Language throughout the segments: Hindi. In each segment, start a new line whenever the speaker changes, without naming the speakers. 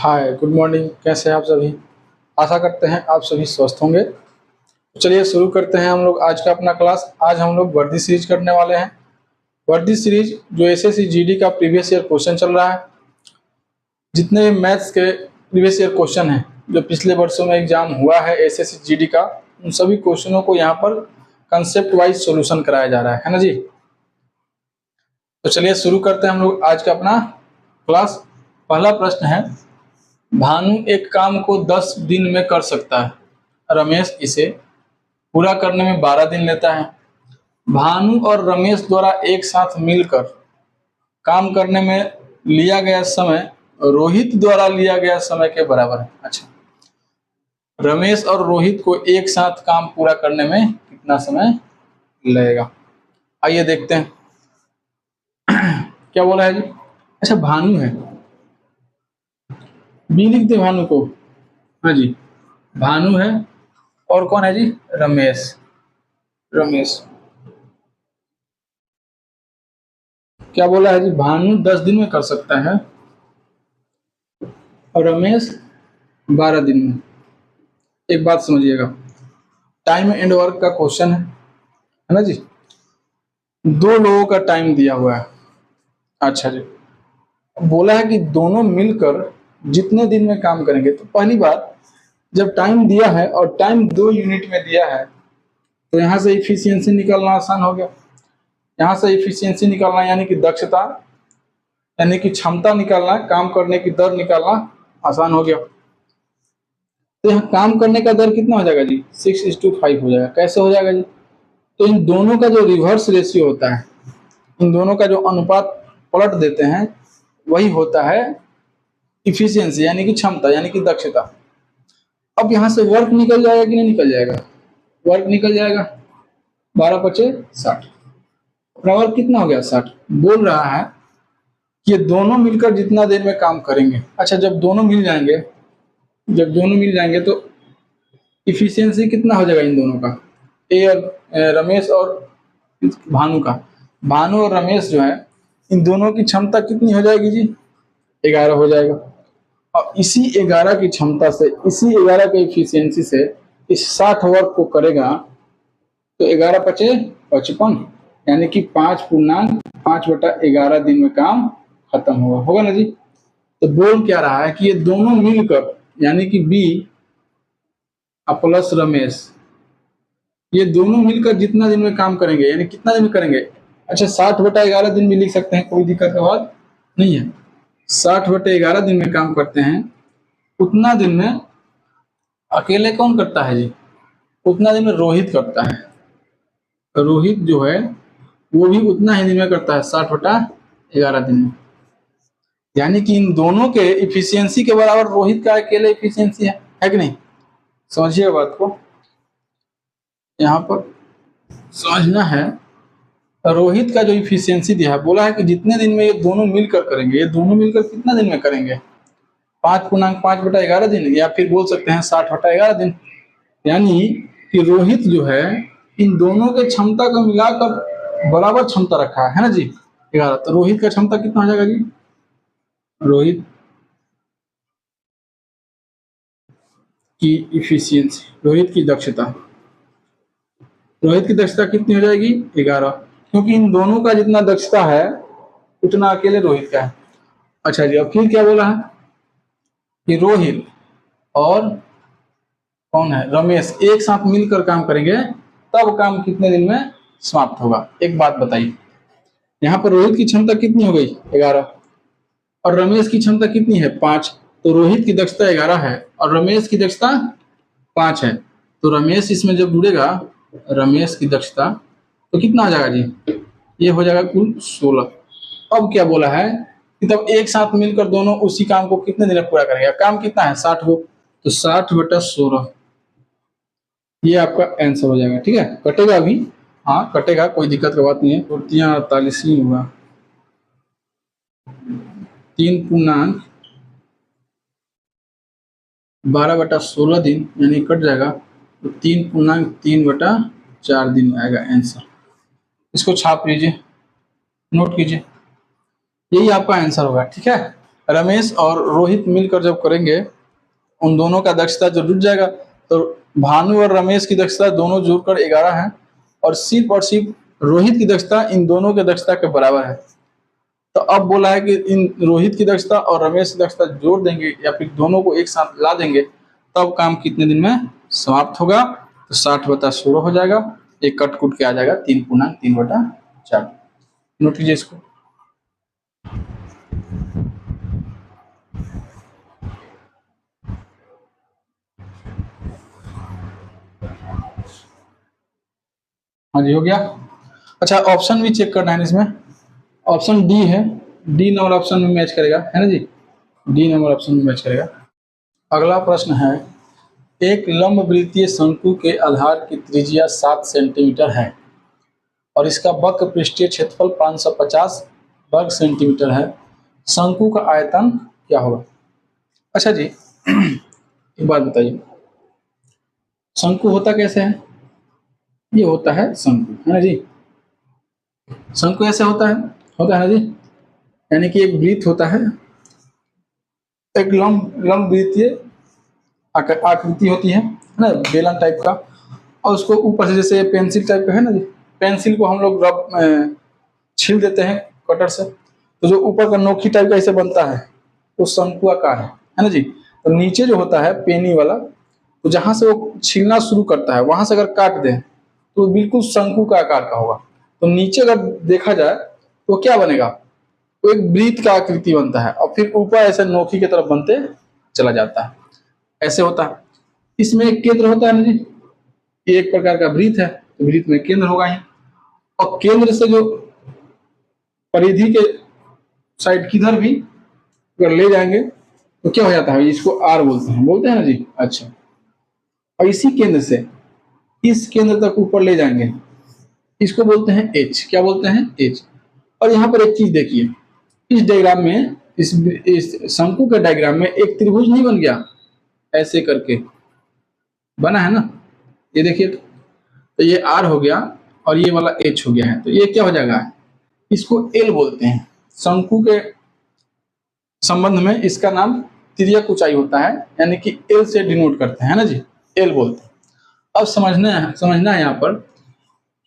हाय, गुड मॉर्निंग। कैसे हैं आप सभी? आशा करते हैं आप सभी स्वस्थ होंगे। तो चलिए शुरू करते हैं हम लोग आज का अपना क्लास। आज हम लोग वर्दी सीरीज करने वाले हैं। वर्दी सीरीज जो एसएससी जीडी का प्रीवियस ईयर क्वेश्चन चल रहा है, जितने भी मैथ्स के प्रीवियस ईयर क्वेश्चन हैं जो पिछले वर्षों में एग्जाम हुआ है एसएससी जीडी का, उन सभी क्वेश्चनों को यहाँ पर कंसेप्ट वाइज सोल्यूशन कराया जा रहा है ना जी। तो चलिए शुरू करते हैं हम लोग आज का अपना क्लास। पहला प्रश्न है, भानु एक काम को 10 दिन में कर सकता है, रमेश इसे पूरा करने में 12 दिन लेता है। भानु और रमेश द्वारा एक साथ मिलकर काम करने में लिया गया समय रोहित द्वारा लिया गया समय के बराबर है। अच्छा, रमेश और रोहित को एक साथ काम पूरा करने में कितना समय लगेगा? आइए देखते हैं क्या बोला है जी। अच्छा, भानु है, बी लिख दे भानु को। हाँ जी, भानु है और कौन है जी? रमेश। रमेश क्या बोला है जी? भानु 10 दिन में कर सकता है और रमेश 12 दिन में। एक बात समझिएगा, टाइम एंड वर्क का क्वेश्चन है ना जी। दो लोगों का टाइम दिया हुआ है। अच्छा जी, बोला है कि दोनों मिलकर जितने दिन में काम करेंगे। तो पहली बात, जब टाइम दिया है और टाइम 2 यूनिट में दिया है तो यहाँ से इफिशियंसी निकालना आसान हो गया। यहाँ से इफिशियंसी निकालना यानी कि दक्षता, यानी कि क्षमता निकालना, काम करने की दर निकालना आसान हो गया। तो यहाँ काम करने का दर कितना हो जाएगा जी? 6:5 हो जाएगा। कैसे हो जाएगा जी? तो इन दोनों का जो रिवर्स रेशियो होता है, इन दोनों का जो अनुपात पलट देते हैं, वही होता है इफिशियंसी यानी कि क्षमता यानी कि दक्षता। अब यहाँ से वर्क निकल जाएगा कि नहीं निकल जाएगा? वर्क निकल जाएगा। 12×5 = 60। अपना वर्क कितना हो गया? 60। बोल रहा है कि ये दोनों मिलकर जितना देर में काम करेंगे। अच्छा, जब दोनों मिल जाएंगे तो इफिशियंसी कितना हो जाएगा इन दोनों का? रमेश और भानु का। भानु और रमेश जो है, इन दोनों की क्षमता कितनी हो जाएगी जी? 11 हो जाएगा। और इसी 11 की क्षमता से, इसी 11 के इफिशियंसी से इस 60 वर्क को करेगा तो 11×5 = 55, यानी कि 5.5/11 दिन में काम खत्म होगा ना जी। तो बोल क्या रहा है कि ये दोनों मिलकर यानी कि बी प्लस रमेश, ये दोनों मिलकर जितना दिन में काम करेंगे, यानी कितना दिन में करेंगे? अच्छा, 60/11 दिन भी लिख सकते हैं, कोई दिक्कत की बात नहीं है। 60/11 दिन में काम करते हैं। उतना दिन में अकेले कौन करता है जी? उतना दिन में रोहित करता है। रोहित जो है वो भी उतना ही दिन में करता है, 60/11 दिन में। यानी कि इन दोनों के इफिशियंसी के बराबर रोहित का अकेले इफिशियंसी है कि नहीं? समझिए बात को, यहाँ पर समझना है। रोहित का जो इफिशियंसी दिया है, बोला है कि जितने दिन में ये दोनों मिलकर करेंगे, ये दोनों मिलकर कितना दिन में करेंगे? 5.5/11 दिन, या फिर बोल सकते हैं 60/11 दिन। यानी कि रोहित जो है इन दोनों के क्षमता को मिलाकर बराबर क्षमता रखा है ना जी, 11। तो रोहित का क्षमता कितना हो जाएगा जी? रोहित की इफिशियंसी, रोहित की दक्षता कितनी हो जाएगी? 11, क्योंकि इन दोनों का जितना दक्षता है उतना अकेले रोहित का है। अच्छा जी, अब फिर क्या बोला है कि रोहित और कौन है? रमेश एक साथ मिलकर काम करेंगे तब काम कितने दिन में समाप्त होगा? एक बात बताइए, यहाँ पर रोहित की क्षमता कितनी हो गई? 11, और रमेश की क्षमता कितनी है? 5। तो रोहित की दक्षता 11 है और रमेश की दक्षता 5 है। तो रमेश इसमें जब जुड़ेगा, रमेश की दक्षता तो कितना हो जाएगा जी? ये हो जाएगा कुल 16। अब क्या बोला है कि तब एक साथ मिलकर दोनों उसी काम को कितने दिन में पूरा करेंगे? काम कितना है? 60 को, तो 60/16 ये आपका आंसर हो जाएगा। ठीक है, कटेगा अभी, हाँ कटेगा, कोई दिक्कत की बात नहीं है। 48 ही होगा, 3.12/16 दिन यानी कट जाएगा, तो 3.3/4 दिन में आएगा आंसर। इसको छाप लीजिए, नोट कीजिए, यही आपका आंसर होगा। ठीक है, रमेश और रोहित मिलकर जब करेंगे उन दोनों का दक्षता जो जुट जाएगा। तो भानु और रमेश की दक्षता दोनों जुड़कर 11 है और सिर्फ रोहित की दक्षता इन दोनों के दक्षता के बराबर है। तो अब बोला है कि इन रोहित की दक्षता और रमेश की दक्षता जोड़ देंगे या फिर दोनों को एक साथ ला देंगे तब काम कितने दिन में समाप्त होगा। तो 60/16 हो जाएगा। एक कट कुट के आ जाएगा 3×3/4। नोट कीजिए इसको। हाँ जी, हो गया। अच्छा, ऑप्शन भी चेक करना है इसमें। ऑप्शन डी है, डी नंबर ऑप्शन में मैच करेगा, है ना जी, डी नंबर ऑप्शन में मैच करेगा। अगला प्रश्न है, एक लंबवृत्तीय शंकु के आधार की त्रिज्या 7 सेंटीमीटर है और इसका वक्र पृष्ठीय क्षेत्रफल 550 वर्ग सेंटीमीटर है। शंकु का आयतन क्या होगा? अच्छा जी, एक बात बताइए, शंकु होता कैसे है? ये होता है शंकु, है ना जी। शंकु ऐसे होता है ना जी, यानी कि एक वृत्त होता है, एक लंबवृत्तीय आकृति होती है ना, बेलन टाइप का, और उसको ऊपर से जैसे पेंसिल टाइप का है ना जी, पेंसिल को हम लोग रब छील देते हैं कटर से, तो जो ऊपर का नोकी टाइप का ऐसे बनता है वो शंकु आकार है ना जी। तो नीचे जो होता है पेनी वाला, तो जहां से वो छीलना शुरू करता है वहां से अगर काट दें तो बिल्कुल शंकु का आकार का होगा। तो नीचे अगर देखा जाए तो क्या बनेगा, तो एक वृत्त का आकृति बनता है और फिर ऊपर ऐसे नोकी की तरफ बनते चला जाता है, ऐसे होता है। इसमें एक केंद्र होता है ना जी, ये एक प्रकार का वृत्त है, तो वृत्त में केंद्र होगा ही, और केंद्र से जो परिधि के साइड किधर भी अगर ले जाएंगे तो क्या हो जाता है, इसको आर बोलते हैं ना जी। अच्छा, और इसी केंद्र से इस केंद्र तक ऊपर ले जाएंगे, इसको बोलते हैं एच। क्या बोलते हैं? एच। और यहाँ पर एक चीज देखिए, इस डायग्राम में, इस शंकु के डायग्राम में एक त्रिभुज नहीं बन गया, ऐसे करके बना है ना, ये देखिए। तो ये आर हो गया और ये वाला एच हो गया है, तो ये क्या हो जाएगा, इसको एल बोलते हैं। शंकु के संबंध में इसका नाम तिर्यक ऊंचाई होता है, यानी कि एल से डिनोट करते हैं ना जी, एल बोलते हैं। अब समझना है यहाँ पर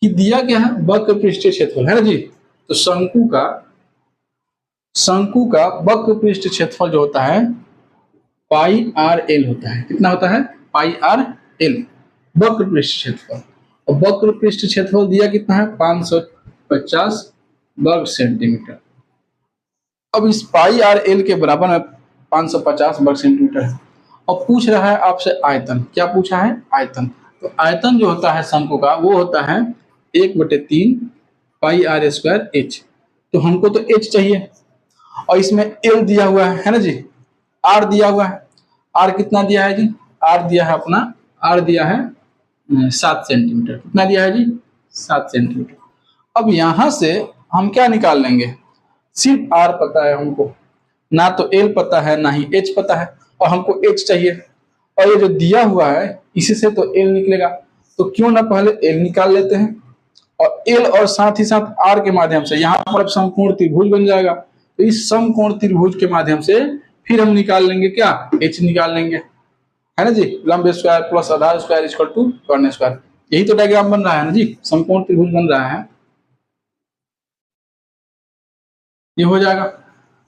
कि दिया क्या है, वक्र पृष्ठीय क्षेत्रफल है ना जी। तो शंकु का वक्र पृष्ठ क्षेत्रफल जो होता है πr/l होता है। कितना होता है? πr/l, वक्र पृष्ठ क्षेत्रफल। और वक्र पृष्ठ क्षेत्रफल दिया कितना है? 550 वर्ग सेंटीमीटर। अब इस πr/l के बराबर में 550 वर्ग सेंटीमीटर है और पूछ रहा है आपसे आयतन। क्या पूछा है? आयतन। तो आयतन जो होता है शंकु का वो होता है 1/3 πr²h। तो हमको तो h चाहिए और इसमें l दिया हुआ है ना जी, r दिया हुआ है। r कितना दिया है जी? r दिया है अपना, r दिया है 7 सेंटीमीटर। कितना दिया है जी? 7 सेंटीमीटर। अब यहां से हम क्या निकाल लेंगे, सिर्फ r पता है हमको, ना तो l पता है ना ही h पता है, और हमको h चाहिए, और ये जो दिया हुआ है इसी से तो l निकलेगा। तो क्यों ना पहले l निकाल लेते हैं, और l और साथ ही साथ r के माध्यम से यहाँ पर अब समकोण त्रिभुज बन जाएगा। तो इस समकोण त्रिभुज के माध्यम से फिर हम निकाल लेंगे क्या, h निकाल लेंगे, है ना जी। लंब स्क्वायर प्लस आधार स्क्वायर इक्वल टू कर्ण स्क्वायर, यही तो डायग्राम बन रहा है ना जी, समकोण त्रिभुज बन रहा है, ये हो जाएगा।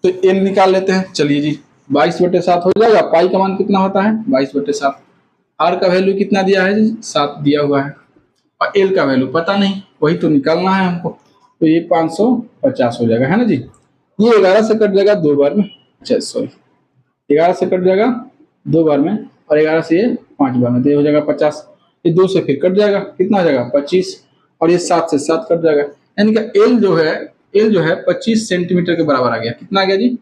तो l निकाल लेते हैं, चलिए जी, 22/7 हो जाएगा। पाई का मान कितना होता है? 22/7। r का वैल्यू कितना दिया है जी? 7 दिया हुआ है, और l का वैल्यू पता नहीं, वही तो निकालना है हमको। तो ये 550 हो जाएगा, है ना जी। ये 11 से कट जाएगा 2 बार में, अच्छा सॉरी, 11 से कट जाएगा 2 बार में, और 11 से ये 5 बार में, तो ये हो जाएगा 50। ये 2 से फिर कट जाएगा, कितना हो जाएगा? 25, और ये 7 से 7 कट जाएगा, यानी कि l जो है 25 सेंटीमीटर के बराबर आ गया। कितना आ गया जी?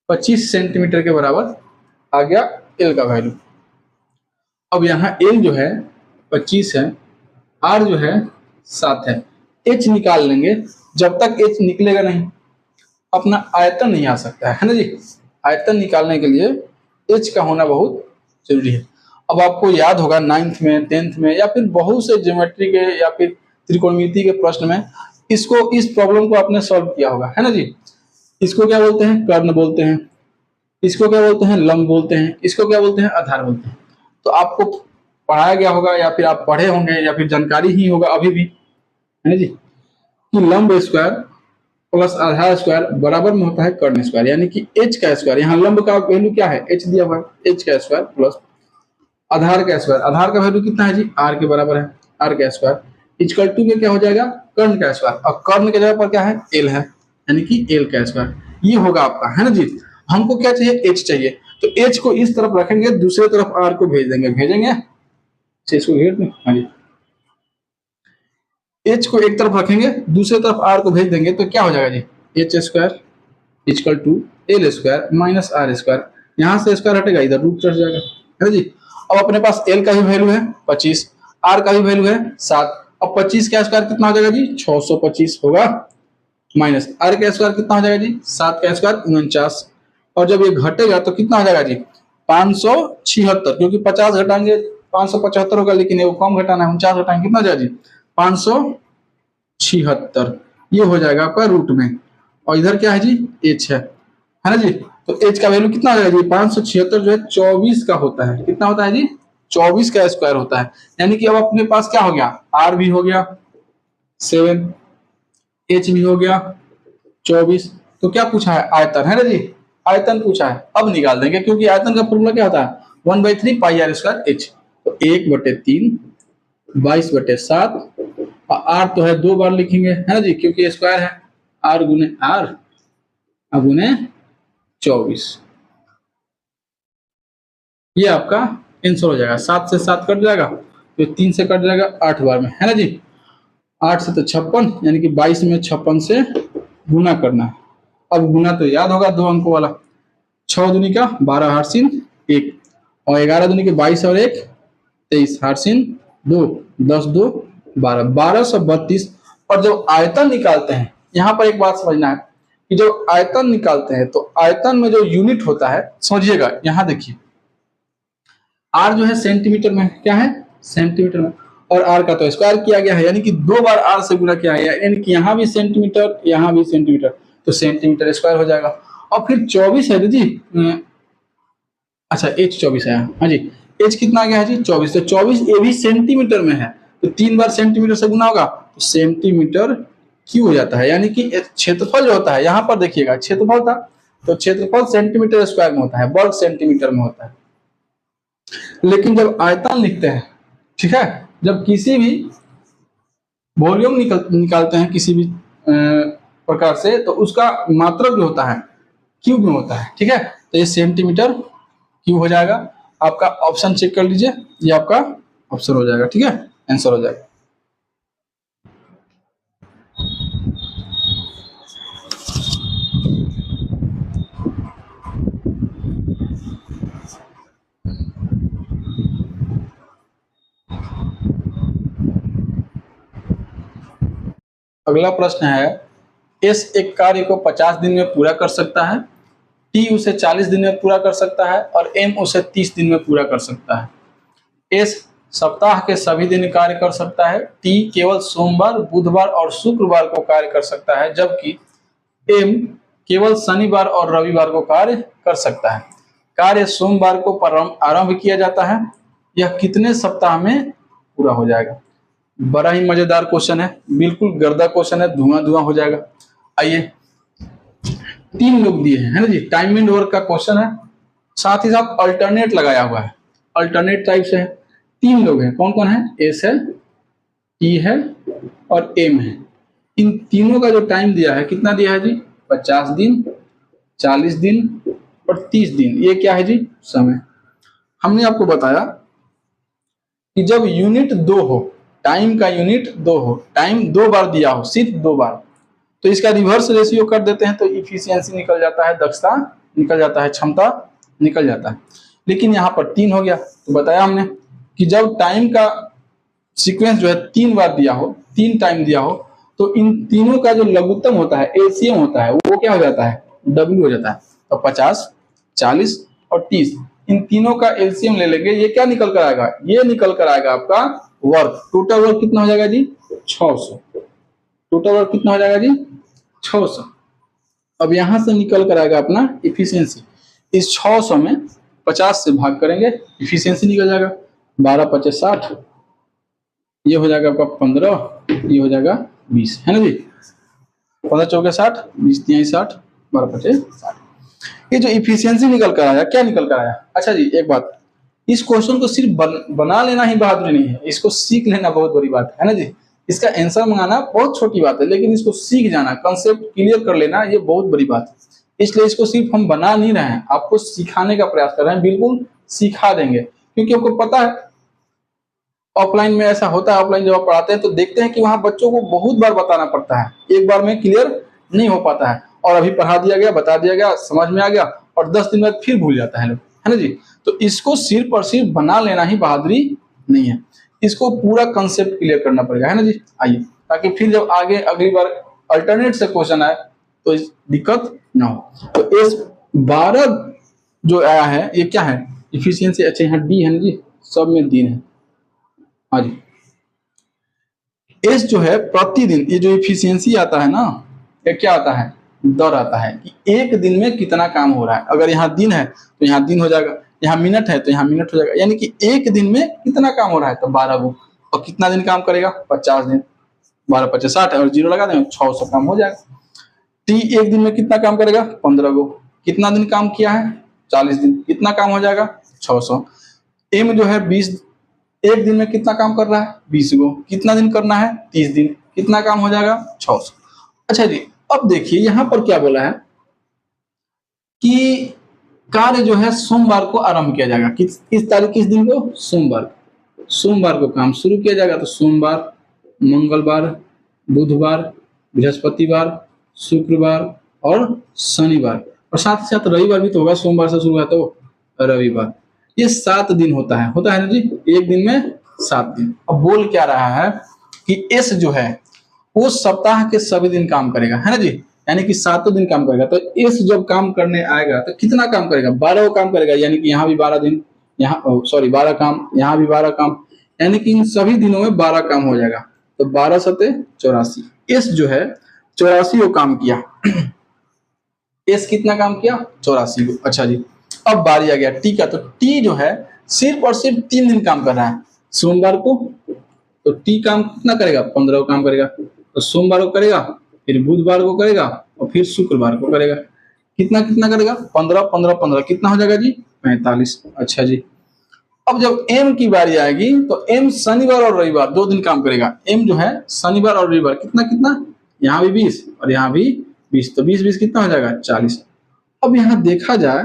25 सेंटीमीटर के बराबर आ गया l का वैल्यू। अब यहाँ l जो है 25 है, r जो है 7 है, h निकाल लेंगे। जब तक h निकलेगा नहीं अपना आयतन नहीं आ सकता है ना जी। आयतन निकालने के लिए h का होना बहुत जरूरी है। अब आपको याद होगा 9th में, 10th में, या फिर बहुत से ज्योमेट्री के या फिर त्रिकोणमिति के प्रश्न में इस प्रॉब्लम को आपने सॉल्व किया होगा, है ना जी। इसको क्या बोलते हैं? कर्ण बोलते हैं। इसको क्या बोलते हैं? लंब बोलते हैं। इसको क्या बोलते हैं? आधार बोलते हैं। तो आपको पढ़ाया गया होगा या फिर आप पढ़े होंगे या फिर जानकारी ही होगा अभी भी, है ना जी, कि लंब स्क्वायर प्लस आधार स्क्वायर बराबर में होता है कर्ण स्क्वायर, यानी कि एच का स्क्वायर। यहाँ लंब का वैल्यू क्या है? एच दिया हुआ है, एच का स्क्वायर प्लस आधार का स्क्वायर। आधार का वैल्यू कितना है जी? आर के बराबर है, आर का स्क्वायर इक्वल टू में क्या हो जाएगा? कर्ण का स्क्वायर। और कर्ण के जगह पर क्या है? एल है, यानी कि एल का स्क्वायर। ये होगा आपका, है ना जी। हमको क्या चाहिए? एच चाहिए। तो एच को इस तरफ रखेंगे, दूसरे तरफ आर को भेज देंगे। भेजेंगे इसको घेर दें, हाँ जी। एच को एक तरफ रखेंगे, दूसरे तरफ आर को भेज देंगे, तो क्या हो जाएगा जी? H square equal to l square minus r square. यहां से स्क्वायर हटेगा, इधर रूट चढ़ जाएगा, है ना जी। अब अपने पास एल का भी वैल्यू है 25, आर का भी वैल्यू है 7। अब 25 का स्क्वायर कितना हो जाएगा जी? 625 होगा, माइनस आर का स्क्वायर कितना हो जाएगा जी? 7 का स्क्वायर 49। और जब ये घटेगा तो कितना हो जाएगा जी? 576, क्योंकि 50 घटाएंगे 575 होगा, लेकिन ये कम घटाना है, 49 घटाएंगे कितना हो जाएगा जी? 576। ये हो जाएगा आपका रूट में। और इधर क्या है जी? एच है ना जी। तो एच का वैल्यू कितना हो जाएगा जी? 576 जो है 24 का होता है। कितना होता है जी? 24 का स्क्वायर होता है। यानी कि अब अपने पास क्या हो गया? आर भी हो गया 7, एच भी हो गया 24। तो क्या पूछा है? आयतन, है ना जी। आयतन पूछा है। अब निकाल देंगे, क्योंकि आयतन का फॉर्मूला क्या होता है? 1/3 पाई आर स्क्वायर एच। तो 1/3 22/7, और आर तो है 2 बार लिखेंगे, है ना जी, क्योंकि स्क्वायर है। आर गुने आर गुने 24, ये आपका आंसर हो जाएगा। 7 से 7 कट जाएगा, तो 3 से कट जाएगा 8 बार में, है ना जी। 8 से तो 56, यानी कि 22 में 56 से गुना करना है। अब गुना तो याद होगा 2 अंकों वाला। 6 दूनी का 12 हार्सिन 1, और 11 दूनी के 22 और 1 23 हार्सिन 2, 10 2 12, 1232। और जब आयतन निकालते हैं, यहाँ पर एक बात समझना है कि जब आयतन निकालते हैं तो आयतन में जो यूनिट होता है, समझिएगा, यहाँ देखिए, आर जो है सेंटीमीटर में, क्या है? सेंटीमीटर में। और आर का तो स्क्वायर किया गया है, यानी कि 2 बार आर से गुना किया गया है, यानी कि यहाँ भी सेंटीमीटर, यहाँ भी सेंटीमीटर, तो सेंटीमीटर स्क्वायर हो जाएगा। और फिर 24 है जी, अच्छा एच 24 है, हाँ जी। एच कितना आ गया है जी? 24। तो 24 ये भी सेंटीमीटर में है, तो 3 बार सेंटीमीटर से गुना होगा, तो सेंटीमीटर क्यूब हो जाता है। यानी कि क्षेत्रफल जो होता है, यहाँ पर देखिएगा क्षेत्रफल था, तो क्षेत्रफल सेंटीमीटर स्क्वायर में होता है, वर्ग सेंटीमीटर में होता है। लेकिन जब आयतन लिखते हैं, ठीक है, जब किसी भी वॉल्यूम निकालते हैं किसी भी प्रकार से, तो उसका मात्रक जो होता है क्यूब में होता है, ठीक है। तो ये सेंटीमीटर क्यूब हो जाएगा। आपका ऑप्शन चेक कर लीजिए, ये आपका ऑप्शन हो जाएगा, ठीक है, आंसर हो जाएगा। अगला प्रश्न है, एस एक कार्य को 50 दिन में पूरा कर सकता है, टी उसे 40 दिन में पूरा कर सकता है, और एम उसे 30 दिन में पूरा कर सकता है। एस सप्ताह के सभी दिन कार्य कर सकता है, टी केवल सोमवार, बुधवार और शुक्रवार को कार्य कर सकता है, जबकि एम केवल शनिवार और रविवार को कार्य कर सकता है। कार्य सोमवार को आरंभ किया जाता है, यह कितने सप्ताह में पूरा हो जाएगा? बड़ा ही मजेदार क्वेश्चन है, बिल्कुल गर्दा क्वेश्चन है, धुआं धुआं हो जाएगा। आइए, 3 लोग दिए हैं, है ना जी, टाइम एंड वर्क का क्वेश्चन है, साथ ही साथ अल्टरनेट लगाया हुआ है, अल्टरनेट टाइप से है। 3 लोग हैं, कौन कौन है? एस है, टी है और एम है। इन तीनों का जो टाइम दिया है, कितना दिया है जी? 50 दिन, 40 दिन और 30 दिन। ये क्या है जी? समय। हमने आपको बताया कि जब यूनिट 2 हो, टाइम का यूनिट 2 हो, टाइम 2 बार दिया हो, सिर्फ 2 बार, तो इसका रिवर्स रेशियो कर देते हैं, तो इफिशियंसी निकल जाता है, दक्षता निकल जाता है, क्षमता निकल जाता है। लेकिन यहाँ पर 3 हो गया, तो बताया हमने कि जब टाइम का सीक्वेंस जो है 3 बार दिया हो, 3 टाइम दिया हो, तो इन तीनों का जो लघुत्तम होता है, एलसीएम होता है, वो क्या हो जाता है? डब्ल्यू हो जाता है। तो 50, 40 और 30, इन तीनों का एलसीएम ले लेंगे, ये क्या निकल कर आएगा? ये निकल कर आएगा आपका वर्क। टोटल वर्क कितना हो जाएगा जी? 600। टोटल वर्क कितना हो जाएगा जी? 600। अब यहां से निकल कर आएगा अपना इफिशियंसी। इस 600 में 50 से भाग करेंगे, इफिशियंसी निकल जाएगा 12 25 60, ये हो जाएगा आपका 15, ये हो जाएगा 20, है ना जी। 15 चौके 60, 20 तिहाई 60, 12 25 60। ये जो इफिशियंसी निकल कर आया, क्या निकल कर आया? अच्छा जी एक बात, इस क्वेश्चन को सिर्फ बना लेना ही बहादुरी नहीं है, इसको सीख लेना बहुत बड़ी बात है ना जी। इसका आंसर मंगाना बहुत छोटी बात है, लेकिन इसको सीख जाना, कंसेप्ट क्लियर कर लेना, ये बहुत बड़ी बात है। इसलिए इसको सिर्फ हम बना नहीं रहे हैं, आपको सिखाने का प्रयास कर रहे हैं, बिल्कुल सिखा देंगे। क्योंकि आपको पता है ऑफलाइन में ऐसा होता है, ऑफलाइन जब आप पढ़ाते हैं तो देखते हैं कि वहां बच्चों को बहुत बार बताना पड़ता है, एक बार में क्लियर नहीं हो पाता है। और अभी पढ़ा दिया गया, बता दिया गया, समझ में आ गया, और 10 दिन बाद फिर भूल जाता है लोग, है ना जी। तो इसको सिर्फ और सिर्फ बना लेना ही बहादुरी नहीं है, इसको पूरा कंसेप्ट क्लियर करना पड़ेगा, है ना जी। आइए, ताकि फिर जब आगे अगली बार अल्टरनेट से क्वेश्चन आए तो दिक्कत ना हो। तो इस 12 जो आया है ये क्या है? इफिशियंसी। अच्छा यहाँ डी है ना जी, सब में दिन है। हाँ जी, एस जो है प्रतिदिन, ये जो इफिशियंसी आता है ना, ये क्या आता है? दर आता है कि एक दिन में कितना काम हो रहा है। अगर यहाँ दिन है तो यहाँ दिन हो जाएगा, यहाँ मिनट है तो यहाँ मिनट हो जाएगा, यानी कि एक दिन में कितना काम हो रहा है, तो 12 गो। और कितना दिन काम करेगा? 50 दिन। 12 25 60 और 0 लगा देंगे, 600 काम हो जाएगा। टी एक दिन में कितना काम करेगा? 15 गो। कितना दिन काम किया है? 40 दिन। कितना काम हो जाएगा? 600। एम जो है 20, एक दिन में कितना काम कर रहा है? 20 गो। कितना दिन करना है? 30 दिन। कितना काम हो जाएगा? 600। अच्छा जी, अब देखिए यहां पर क्या बोला है कि कार्य जो है सोमवार को आरंभ किया जाएगा। किस तारीख, किस दिन को? सोमवार। सोमवार को काम शुरू किया जाएगा। तो सोमवार, मंगलवार, बुधवार, बृहस्पतिवार, शुक्रवार और शनिवार, और साथ ही साथ रविवार भी तो होगा, सोमवार से शुरू है तो रविवार। ये 7 दिन होता है ना जी, एक दिन में 7 दिन। अब बोल क्या रहा है कि एस जो है वो सप्ताह के सभी दिन काम करेगा, है ना जी, यानी कि 7 दिन काम करेगा। तो एस जब काम करने आएगा तो कितना काम करेगा? 12 काम करेगा, यानी कि यहाँ भी 12 दिन, यहाँ सॉरी 12 काम, यहाँ भी 12 काम, यानी कि इन सभी दिनों में 12 काम हो जाएगा। तो 12 सते 84। एस जो है 84 को काम किया। एस कितना काम किया? 84 को। अच्छा जी, अब बारी आ गया टी का। तो टी जो है सिर्फ और सिर्फ 3 दिन काम कर रहा है, सोमवार को। तो टी काम कितना करेगा? 15 को काम करेगा। तो सोमवार को करेगा, फिर बुधवार को करेगा और फिर शुक्रवार को करेगा। कितना कितना करेगा? 15 15 15, कितना हो जाएगा जी? 45। अच्छा जी, अब जब एम की बारी आएगी तो एम शनिवार और रविवार 2 दिन काम करेगा। एम जो है शनिवार और रविवार कितना कितना, यहाँ भी 20 और यहाँ भी 20, तो 20 20 कितना हो जाएगा? 40। अब यहाँ देखा जाए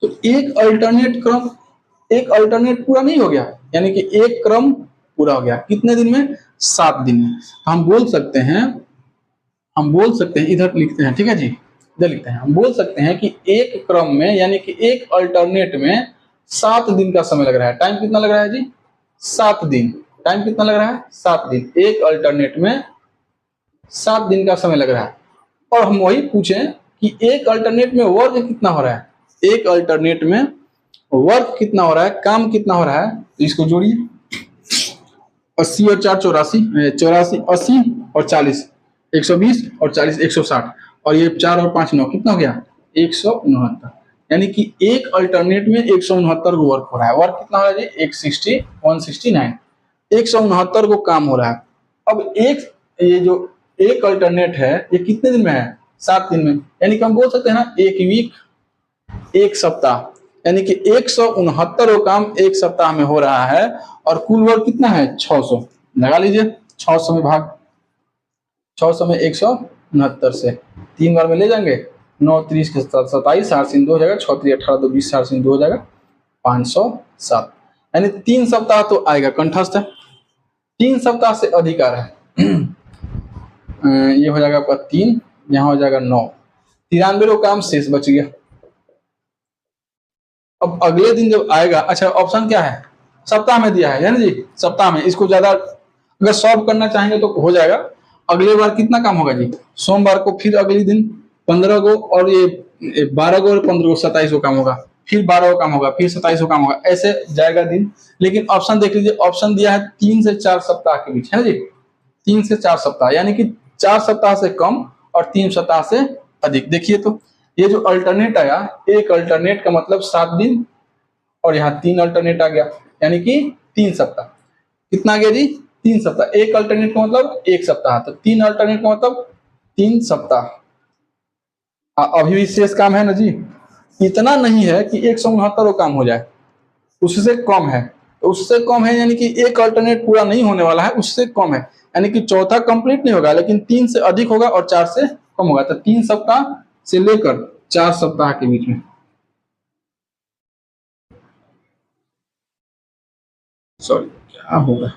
तो एक अल्टरनेट क्रम, एक अल्टरनेट पूरा नहीं हो गया, यानी कि एक क्रम पूरा हो गया। कितने दिन में? 7 दिन में। हम बोल सकते हैं, इधर लिखते हैं, ठीक है जी, इधर लिखते हैं, हम बोल सकते हैं कि एक क्रम में यानी कि एक अल्टरनेट में 7 दिन का समय लग रहा है। टाइम कितना लग रहा है जी? 7 दिन। टाइम कितना लग रहा है? 7 दिन। एक अल्टरनेट में 7 दिन का समय लग रहा है। और हम वही पूछें कि एक अल्टरनेट में वर्क कितना हो रहा है, एक अल्टरनेट में वर्क कितना हो रहा है, काम कितना हो रहा है, तो इसको जोड़िए। 80 और 4 84, 84 80 और 40 120 और 40 160, और ये 4 और 5 9, कितना हो गया? 169। यानी कि एक अल्टरनेट में 169 को वर्क हो रहा है। वर्क कितना हो रहा है जी? 160 169, 169 को काम हो रहा है। अब एक ये जो एक अल्टरनेट है ये कितने दिन में है? 7 दिन में। यानी कि हम बोल सकते हैं ना एक वीक, एक सप्ताह, यानी कि 169 काम एक सप्ताह में हो रहा है। और कुल वर्क कितना है? 600। लगा लीजिए, 600 में भाग 600 में 169 से 3 बार में ले जाएंगे, 9 30 के 27, 7 2 हो जाएगा, 6 3 18 2 20, 7 2 हो जाएगा 507। यानी 3 सप्ताह तो आएगा कंठस्थ है, 3 सप्ताह से अधिक आ रहा है। ये हो जाएगा आपका 3, यहाँ हो जाएगा 9, 93 काम शेष बच गया। अब अगले दिन जब आएगा, अच्छा ऑप्शन क्या है? सप्ताह में दिया है ना जी, सप्ताह में। इसको ज्यादा अगर सॉल्व करना चाहेंगे तो हो जाएगा। अगले बार कितना काम होगा जी? सोमवार को फिर अगले दिन 15 को, और ये 12 को और 15 को 27 को काम होगा, फिर 12 को काम होगा, फिर 27 को काम होगा, ऐसे जाएगा दिन। लेकिन ऑप्शन देख लीजिए, ऑप्शन दिया है 3 से 4 सप्ताह के बीच, है ना जी, 3 से 4 सप्ताह, यानी कि 4 सप्ताह से कम और 3 सप्ताह से अधिक। देखिए तो ये जो अल्टरनेट आया, एक अल्टरनेट का मतलब 7 दिन और यहाँ 3 अल्टरनेट आ गया, यानी कि 3 सप्ताह। कितना आ गया जी? 3 सप्ताह। एक अल्टरनेट का मतलब 1 सप्ताह, तो 3 अल्टरनेट का मतलब 3 सप्ताह। अभी भी शेष काम है ना जी, इतना नहीं है कि 169 काम हो जाए, उससे कम है। तो उससे कम है यानी कि एक अल्टरनेट पूरा नहीं होने वाला है, उससे कम है, यानी कि चौथा कंप्लीट नहीं होगा, लेकिन 3 से अधिक होगा और 4 से कम होगा। तो 3 सप्ताह से लेकर 4 सप्ताह के बीच में, सॉरी क्या होगा,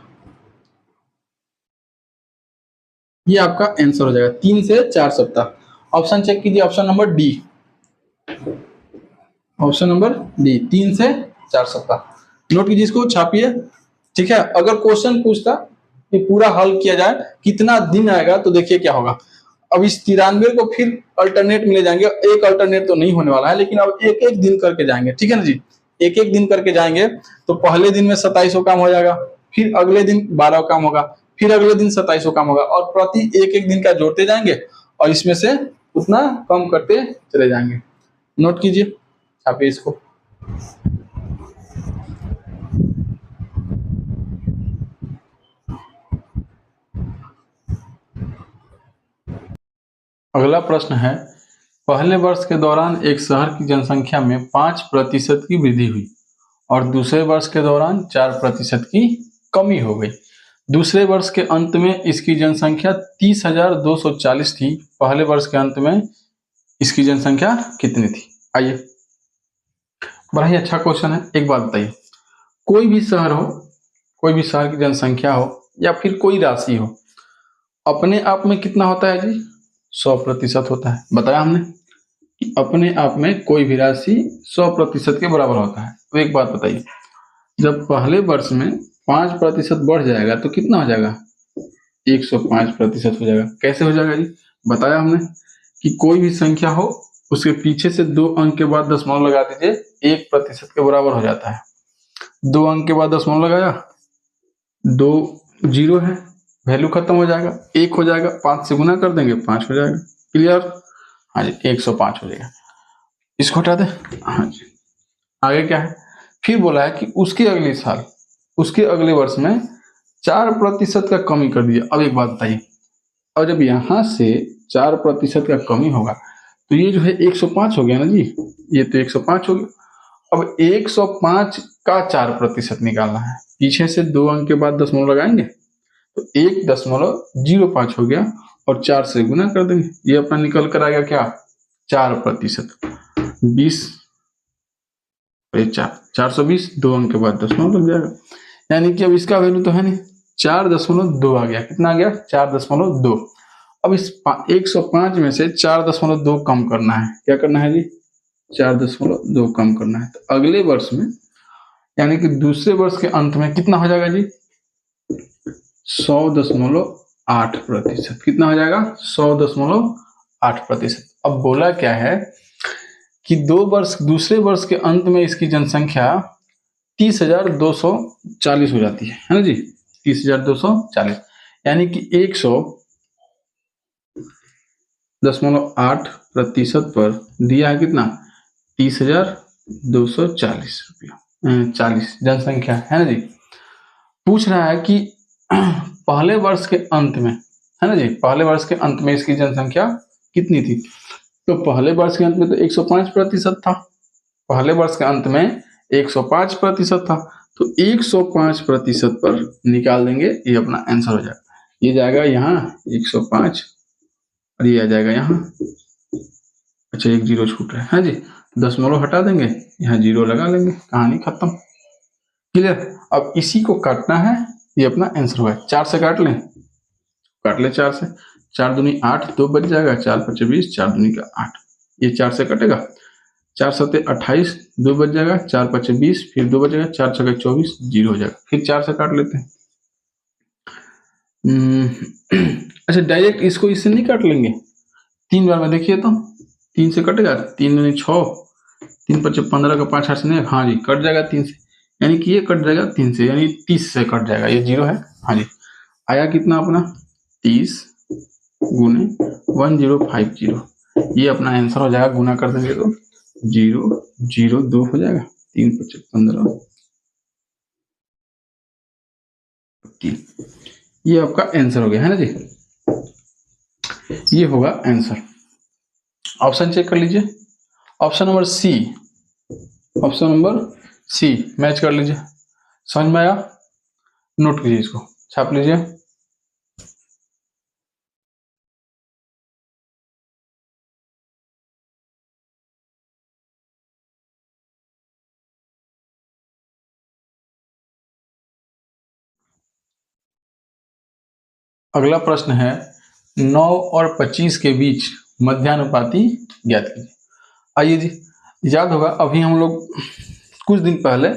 ये आपका आंसर हो जाएगा 3 से 4 सप्ताह। ऑप्शन चेक कीजिए, option number D, option number D, 3 से 4 सप्ताह। नोट कीजिए, इसको छापिए, ठीक है। अगर क्वेश्चन पूछता कि पूरा हल किया जाए कितना दिन आएगा, तो देखिए क्या होगा। अब इस 93 को फिर अल्टरनेट मिले जाएंगे, एक अल्टरनेट तो नहीं होने वाला है, लेकिन अब एक एक दिन करके जाएंगे, ठीक है ना जी। एक एक दिन करके जाएंगे, तो पहले दिन में 2700 काम हो जाएगा, फिर अगले दिन 12 काम होगा, फिर अगले दिन 2700 काम होगा, और प्रति एक एक दिन का जोड़ते जाएंगे और इसमें से उतना कम करते चले जाएंगे। नोट कीजिए, छापिए इसको। अगला प्रश्न है, पहले वर्ष के दौरान एक शहर की जनसंख्या में 5% की वृद्धि हुई और दूसरे वर्ष के दौरान 4% की कमी हो गई। दूसरे वर्ष के अंत में इसकी जनसंख्या 30,240 थी। पहले वर्ष के अंत में इसकी जनसंख्या कितनी थी? आइए, बड़ा ही अच्छा क्वेश्चन है। एक बात बताइए, कोई भी शहर हो, कोई भी शहर की जनसंख्या हो या फिर कोई राशि हो, अपने आप में कितना होता है जी? 100% होता है। बताया हमने कि अपने आप में कोई भी राशि 100% के बराबर होता है। तो एक बात बताइए, जब पहले वर्ष में 5% बढ़ जाएगा तो कितना हो जाएगा? 105% हो जाएगा। कैसे हो जाएगा जी? बताया हमने कि कोई भी संख्या हो, उसके पीछे से 2 अंक के बाद दशमलव लगा दीजिए, 1% के बराबर हो जाता है। 2 अंक के बाद दशमलव लगाया, 2 जीरो है, वैल्यू खत्म हो जाएगा, 1 हो जाएगा, 5 से गुना कर देंगे, 5 हो जाएगा। क्लियर? हाँ जी, 105 हो जाएगा। इसको हटा दे। हाँ जी, आगे क्या है? फिर बोला है कि उसके अगले साल, उसके अगले वर्ष में 4% का कमी कर दिया। अब एक बात बताइए, और जब यहां से 4% का कमी होगा तो ये जो है 105 हो गया ना जी, ये तो 105 हो गया। अब 105 का 4% निकालना है, पीछे से 2 अंक के बाद दशमलव लगाएंगे तो 1.05 हो गया और 4 से गुना कर देंगे, ये अपना निकल कर आएगा क्या? 4%। 20 420, 2 अंक के बाद दशमलव लग जाएगा, यानी कि अब इसका वैल्यू तो है नहीं, 4.2 आ गया। कितना आ गया? 4.2। अब इस 105 में से 4.2 कम करना है। क्या करना है जी? 4.2 कम करना है। तो अगले वर्ष में, यानी कि दूसरे वर्ष के अंत में कितना हो जाएगा जी? 100.8%। कितना हो जाएगा? 100.8%। अब बोला क्या है कि दूसरे वर्ष के अंत में इसकी जनसंख्या 30,240 हो जाती है ना जी, 30,240, यानी कि 100.8% पर दिया है कितना? 30,240 रुपया, 40 जनसंख्या है ना जी। पूछ रहा है कि पहले वर्ष के अंत में, है ना जी, पहले वर्ष के अंत में इसकी जनसंख्या कितनी थी? तो पहले वर्ष के अंत में तो 105% था, पहले वर्ष के अंत में 105% था, तो 105% पर निकाल देंगे, ये अपना आंसर हो जाएगा। ये जाएगा यहाँ 105 और ये आ जाएगा यहाँ, अच्छा एक जीरो छूट रहा है जी, दशमलव हटा देंगे, यहाँ जीरो लगा लेंगे, कहानी खत्म। क्लियर? अब इसी को काटना है, ये अपना आंसर हुआ। 4 से काट लें, काट ले 4 से, 4 दूनी 8, 2 बच जाएगा, 4 पचे 20, 4 दूनी का 8, ये 4 से कटेगा, 4 सत्ते 28, 2 बच जाएगा, 4 पचे 20, फिर 2 बचेगा, 4 छके 24, जीरो हो जाएगा। फिर 4 से काट लेते हैं। अच्छा, डायरेक्ट इसको इससे नहीं काट लेंगे, 3 बार में देखिए तो 3 से कटेगा, 3 दूनी 6, 3 पचे 15 का 5 8 से नहीं, हाँ जी कट जाएगा 3 से, यानी कि ये कट जाएगा 3 से, यानी 30 से कट जाएगा, ये जीरो है। हाँ जी, आया कितना अपना? 30 गुने 1050, ये अपना आंसर हो जाएगा, गुना कर देंगे तो 0 0 2 हो जाएगा, 3 5 15, ये आपका आंसर हो गया है ना जी। ये होगा आंसर। ऑप्शन चेक कर लीजिए, option number C, option number C match कर लीजिए। समझ में आया? नोट कीजिए, इसको छाप लीजिए। अगला प्रश्न है 9 और 25 के बीच मध्यानुपाती ज्ञात कीजिए। आइए जी, याद होगा अभी हम लोग कुछ दिन पहले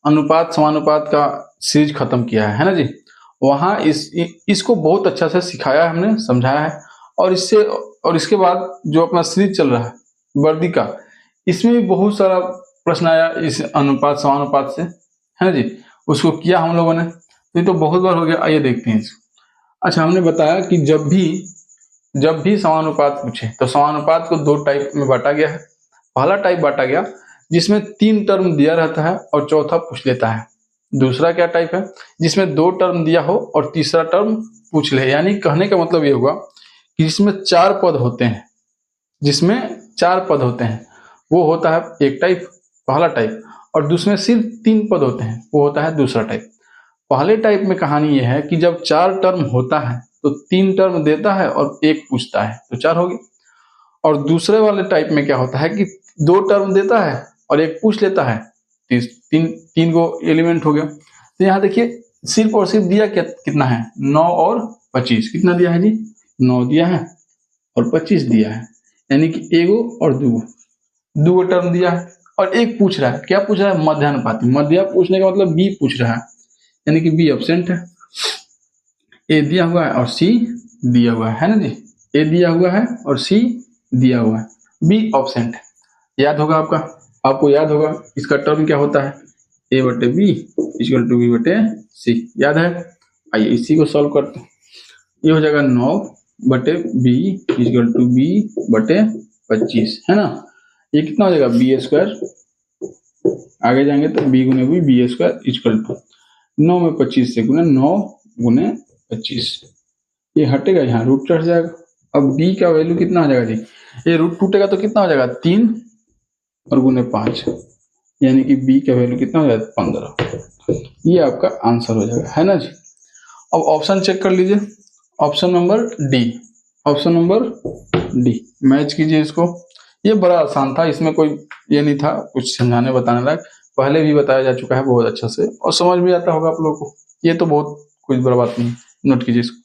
अनुपात समानुपात का सीरीज खत्म किया है ना जी। वहाँ इसको बहुत अच्छा से सिखाया है हमने, समझाया है। और इसके बाद जो अपना सीरीज चल रहा है वर्दी का, इसमें भी बहुत सारा प्रश्न आया इस अनुपात समानुपात से, है ना जी। उसको किया हम लोगों ने, तो ये तो बहुत बार हो गया। आइए देखते हैं इसको। अच्छा, हमने बताया कि जब भी समानुपात पूछे तो समानुपात को दो टाइप में बांटा गया है। पहला टाइप बांटा गया जिसमें 3 टर्म दिया रहता है और चौथा पूछ लेता है। दूसरा क्या टाइप है, जिसमें 2 टर्म दिया हो और तीसरा टर्म पूछ ले। यानी कहने का मतलब ये हुआ कि जिसमें 4 पद होते हैं, वो होता है एक टाइप, पहला टाइप। और दूसरे सिर्फ 3 पद होते हैं, वो होता है दूसरा टाइप। पहले टाइप में कहानी यह है कि जब 4 टर्म होता है तो 3 टर्म देता है और 1 पूछता है, तो 4 हो गए। और दूसरे वाले टाइप में क्या होता है कि 2 टर्म देता है और 1 पूछ लेता है, तीन को एलिमेंट हो गया। तो यहाँ देखिए सिर्फ और सिर्फ दिया कितना है, 9 और 25। कितना दिया है जी? 9 दिया है और 25 दिया है, यानी कि एगो और दो टर्म दिया है। और 1 पूछ रहा है, क्या पूछ रहा है? मध्यानुपाती। मध्या पूछने का मतलब बी पूछ रहा है, यानी कि बी एब्सेंट है। ए दिया हुआ है और सी दिया हुआ है ना जी। ए दिया हुआ है और सी दिया हुआ है, बी एब्सेंट है। याद होगा आपको याद होगा इसका टर्म क्या होता है, ए बटे बी इक्वल टू बी बटे सी। याद है? आइए इसी को सॉल्व करते हैं। ये हो जाएगा 9 बटे बी इक्वल टू बी बटे 25, है ना। ये कितना हो जाएगा? B square. आगे जाएंगे तो बी गुने बी स्क्वायर इक्वल टू 9 में 25 से गुना 9 गुने 25, ये हटेगा, यहाँ रूट चढ़ जाएगा। अब b का वैल्यू कितना हो जाएगा जी? ये रूट टूटेगा तो कितना हो जाएगा? 3 और गुने 5, यानी कि b का वैल्यू कितना हो जाएगा? 15। ये आपका आंसर हो जाएगा, है ना जी। अब ऑप्शन चेक कर लीजिए, option number D, option number D match कीजिए इसको। ये बड़ा आसान था, इसमें कोई ये नहीं था कुछ समझाने बताने लायक, पहले भी बताया जा चुका है बहुत अच्छा से और समझ भी आता होगा आप लोगों को। ये तो बहुत कुछ बड़ा बात नहीं, नोट कीजिए इसको।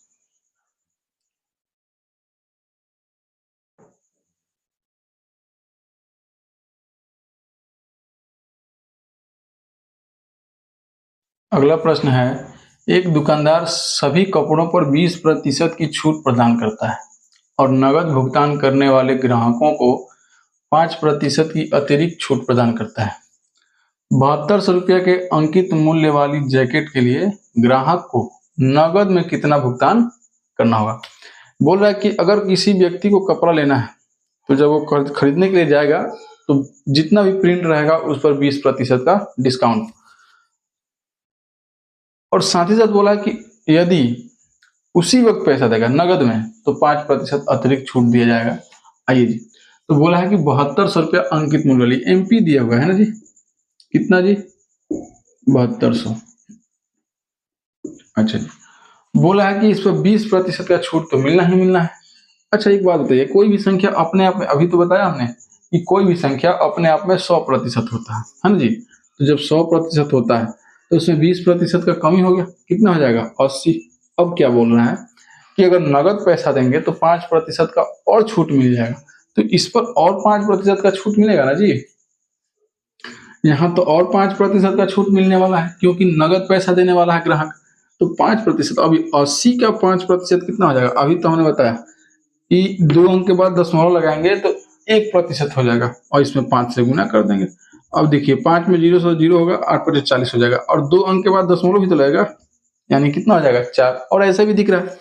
अगला प्रश्न है, एक दुकानदार सभी कपड़ों पर 20% की छूट प्रदान करता है और नकद भुगतान करने वाले ग्राहकों को 5% की अतिरिक्त छूट प्रदान करता है। 7200 के अंकित मूल्य वाली जैकेट के लिए ग्राहक को नकद में कितना भुगतान करना होगा। बोल रहा है कि अगर किसी व्यक्ति को कपड़ा लेना है तो जब वो खरीदने के लिए जाएगा तो जितना भी प्रिंट रहेगा उस पर 20% का डिस्काउंट। और साथ ही साथ बोला है कि यदि उसी वक्त पैसा देगा नगद में तो 5% अतिरिक्त छूट दिया जाएगा। आइए जी, तो बोला है कि 7200 अंकित मूल्य वाली, एमपी दिया हुआ है ना जी। कितना जी? 7200। अच्छा जी, बोला है कि इस पर 20% का छूट तो मिलना ही मिलना है। अच्छा एक बात बताइए, कोई भी संख्या अपने आप में, अभी तो बताया हमने कि कोई भी संख्या अपने आप में 100% होता है ना जी। तो जब 100% होता है तो उसमें 20% का कमी हो गया, कितना हो जाएगा? 80। अब क्या बोल रहा है कि अगर नगद पैसा देंगे तो 5% का और छूट मिल जाएगा, तो इस पर और 5% का छूट मिलेगा ना जी। यहाँ तो और 5% का छूट मिलने वाला है क्योंकि नगद पैसा देने वाला है ग्राहक। तो 5%, अभी 80 का 5% कितना हो जाएगा? अभी तो हमने बताया कि 2 अंक के बाद दशमलव लगाएंगे तो 1% हो जाएगा और इसमें 5 से गुना कर देंगे। अब देखिए 5 में 0 से 0 होगा, 8 × 40 हो जाएगा और 2 अंक के बाद दशमलव भी तो लगेगा, यानी कितना हो जाएगा? 4। और ऐसा भी दिख रहा है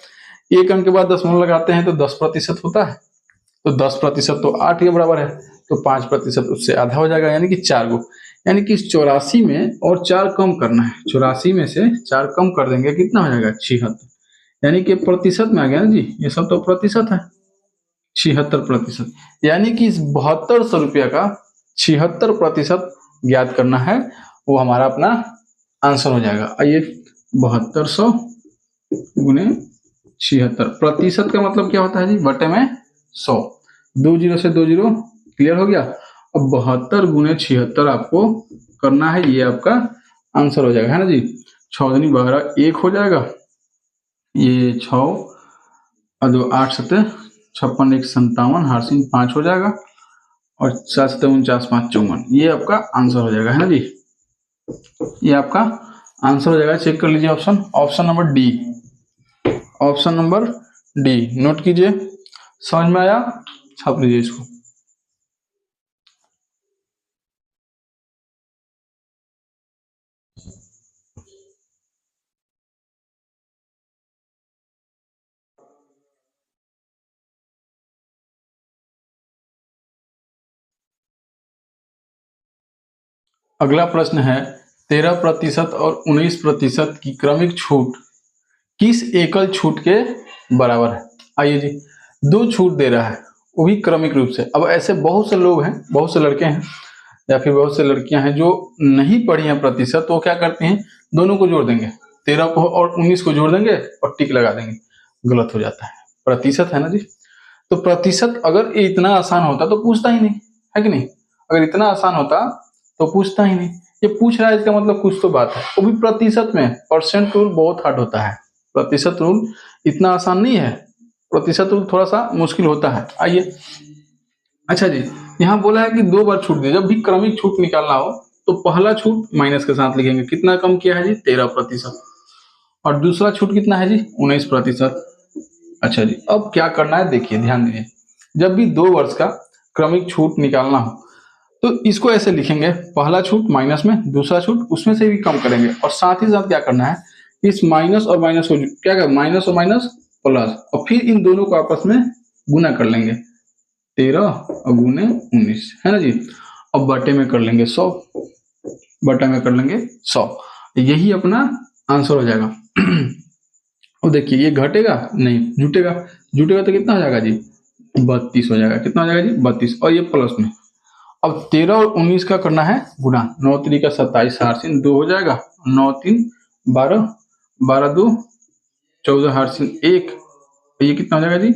1 अंक के बाद दशमलव लगाते हैं तो 10% होता है, तो 10% तो 8 के बराबर है, तो 5% उससे आधा हो जाएगा, यानी कि 4 गो। यानी कि इस 84 में और 4 कम करना है, 84 में से 4 कम कर देंगे, कितना हो जाएगा 76। यानी कि प्रतिशत में आ गया ना जी, ये सब तो प्रतिशत है, 76%। यानी कि इस 7200 का 76% ज्ञात करना है, वो हमारा अपना आंसर हो जाएगा। आइए 7200 गुने 76, प्रतिशत का मतलब क्या होता है जी, बटे में 100, 2 जीरो से 2 जीरो क्लियर हो गया। अब 72 गुने 76 आपको करना है, ये आपका आंसर हो जाएगा, है ना जी। 6 दूनी 12, 1 हो जाएगा, ये 6 और 2 8 7 56, 1 57, हार्सिन 5 हो जाएगा, और 7 7 49, 5 54, ये आपका आंसर हो जाएगा, है ना जी। ये आपका आंसर हो जाएगा। चेक कर लीजिए option number D, option number D naught कीजिए। समझ में आया, छाप लीजिए इसको। अगला प्रश्न है 13% और 19% की क्रमिक छूट किस एकल छूट के बराबर है। आइए जी, 2 छूट दे रहा है, वो भी क्रमिक रूप से। अब ऐसे बहुत से लोग हैं, बहुत से लड़के हैं या फिर बहुत से लड़कियां हैं जो नहीं पढ़ी हैं प्रतिशत, तो क्या करते हैं, दोनों को जोड़ देंगे, 13 को और 19 को जोड़ देंगे और टिक लगा देंगे, गलत हो जाता है। प्रतिशत है ना जी, तो प्रतिशत अगर इतना आसान होता तो पूछता ही नहीं, है कि नहीं। अगर इतना आसान होता तो पूछता ही नहीं, ये पूछ रहा है, इसका मतलब कुछ तो बात है। वो भी प्रतिशत में, परसेंट रूल बहुत हार्ड होता है, प्रतिशत रूल इतना आसान नहीं है, प्रतिशत रूल थोड़ा सा मुश्किल होता है। आइए, अच्छा जी, यहाँ बोला है कि 2 बार छूट दी, जब भी क्रमिक छूट निकालना हो तो पहला छूट माइनस के साथ लिखेंगे, कितना कम किया है जी 13%, और दूसरा छूट कितना है जी 19%। अच्छा जी, अब क्या करना है देखिए, ध्यान दीजिए, जब भी 2 वर्ष का क्रमिक छूट निकालना हो तो इसको ऐसे लिखेंगे, पहला छूट माइनस में, दूसरा छूट उसमें से भी कम करेंगे, और साथ ही साथ क्या करना है, इस माइनस और माइनस को क्या कर, माइनस और माइनस प्लस, और फिर इन दोनों को आपस में गुना कर लेंगे, 13 और गुने 19, है ना जी। अब बटे में कर लेंगे 100, बटे में कर लेंगे 100, यही अपना आंसर हो जाएगा। और देखिए ये घटेगा नहीं, जुटेगा, जुटेगा तो कितना हो जाएगा जी 32 हो जाएगा, कितना हो जाएगा जी 32, और ये प्लस में। अब 13 और 19 का करना है गुना, 9 3 का 27, 8 2 हो जाएगा, 9 3 12, 12 2 14, हार्सिन 1, ये कितना हो जाएगा जी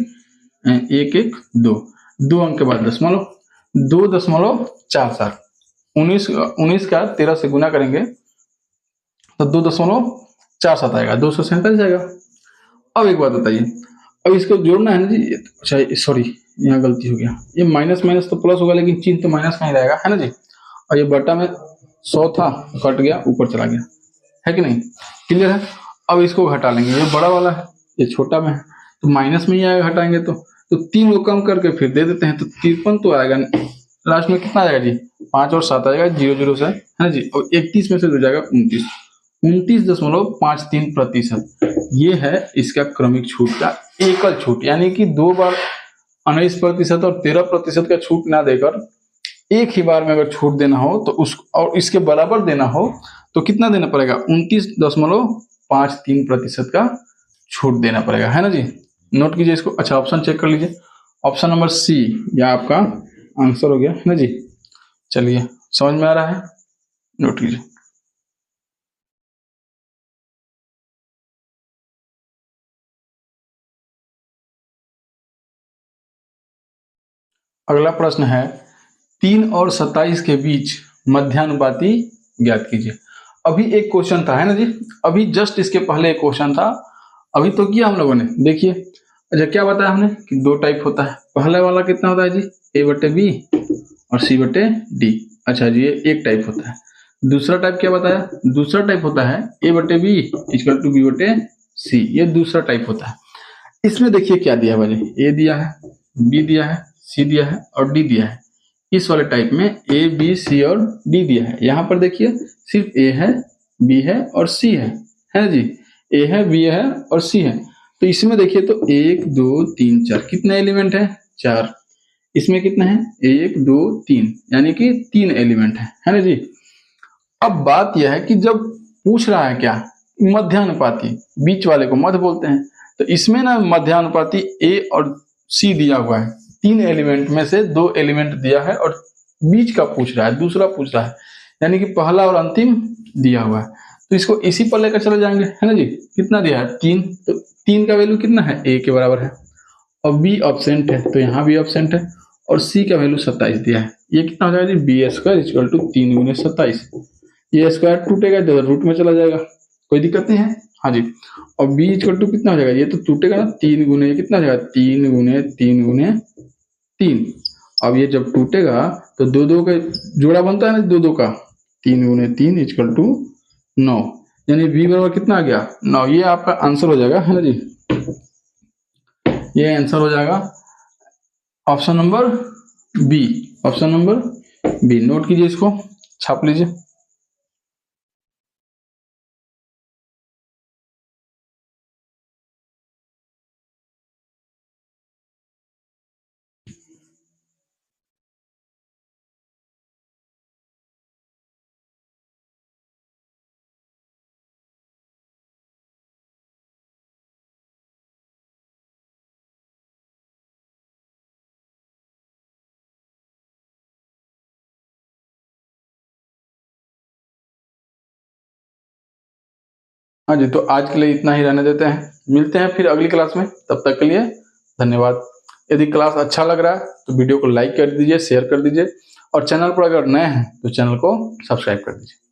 1 1 2, 2 अंक के बाद दशमलव, 2.47, 19 का 13 से गुना करेंगे तो 2.47 आएगा, 247 आएगा। अब एक बात बताइए, अब इसको जोड़ना है ना जी, अच्छा सॉरी यहाँ गलती हो गया, ये माइनस माइनस तो प्लस होगा, लेकिन चिन्ह तो माइनस का ही रहेगा, है ना जी। और ये बटा में 100 था, कट गया, ऊपर चला गया, है कि नहीं, क्लियर है। अब इसको घटा लेंगे, ये बड़ा वाला है, ये छोटा में है, तो माइनस में ही आएगा, घटाएंगे तो 3 को कम करके फिर दे देते हैं, तो 53 तो आएगा, लास्ट में कितना आएगा जी 5 और 7 आएगा, 0 0 से, है ना जी। और 31 में से हो जाएगा 29, 29.53%, ये है इसका क्रमिक छूट का एकल छूट। यानी कि 2 बार 19% और 13% का छूट ना देकर एक ही बार में अगर छूट देना हो तो उस, और इसके बराबर देना हो तो कितना देना पड़ेगा, 29.53% का छूट देना पड़ेगा, है ना जी। नोट कीजिए इसको। अच्छा, ऑप्शन चेक कर लीजिए, ऑप्शन नंबर सी या आपका आंसर हो गया, है ना जी। चलिए, समझ में आ रहा है, नोट कीजिए। अगला प्रश्न है 3 और 27 के बीच मध्यानुपाती ज्ञात कीजिए। अभी एक क्वेश्चन था, है ना जी, अभी जस्ट इसके पहले एक क्वेश्चन था, अभी तो किया हम लोगों ने, देखिए। अच्छा, क्या बताया हमने कि 2 टाइप होता है, पहले वाला कितना होता है जी a/b और c/d। अच्छा जी, ये एक टाइप होता है। दूसरा टाइप क्या बताया, दूसरा टाइप होता है a/b = b/c, ये दूसरा टाइप होता है। इसमें देखिए क्या दिया है भाई, a दिया है, b दिया है, c दिया है और d दिया है। इस वाले टाइप में a b c और d दिया है। यहाँ पर देखिए सिर्फ a है, b है और c है ना जी, a है, b है और c है। तो इसमें देखिए तो 1 2 3 4 कितने एलिमेंट है, 4। इसमें कितने हैं 1 2 3, यानी कि 3 एलिमेंट है ना जी। अब बात यह है कि जब पूछ रहा है क्या मध्यानुपाती, बीच वाले को मध्य बोलते हैं, तो इसमें ना मध्यानुपाती ए और सी दिया हुआ है, 3 एलिमेंट में से 2 एलिमेंट दिया है और बीच का पूछ रहा है, दूसरा पूछ रहा है, यानी कि पहला और अंतिम दिया हुआ है। तो इसको इसी पर लेकर चले जाएंगे, है ना जी। कितना दिया है 3, तो 3 का वैल्यू कितना है ए के बराबर है, और बी ऑब्सेंट है तो यहाँ भी ऑब्सेंट है, और सी का वैल्यू 27 दिया है। ये कितना हो जाएगा जी बी स्क्वायर इक्वल टू 3 गुने 27। ये स्क्वायर टूटेगा तो रूट में चला जाएगा, कोई दिक्कत नहीं है। हाँ जी, और बी इक्वल टू कितना हो जाएगा, ये तो टूटेगा ना, 3 गुने कितना हो जाएगा 3 गुने 3 गुने 3। अब ये जब टूटेगा तो दो दो का जोड़ा बनता है ना, दो दो का, 3 गुने 3 इक्वल टू 9, यानी बी बराबर कितना आ गया 9। ये आपका आंसर हो जाएगा, है ना जी। ये आंसर हो जाएगा option number B, option number B. Note कीजिए, इसको छाप लीजिए। हाँ जी, तो आज के लिए इतना ही रहने देते हैं, मिलते हैं फिर अगली क्लास में। तब तक के लिए धन्यवाद। यदि क्लास अच्छा लग रहा है तो वीडियो को लाइक कर दीजिए, शेयर कर दीजिए, और चैनल पर अगर नए हैं तो चैनल को सब्सक्राइब कर दीजिए।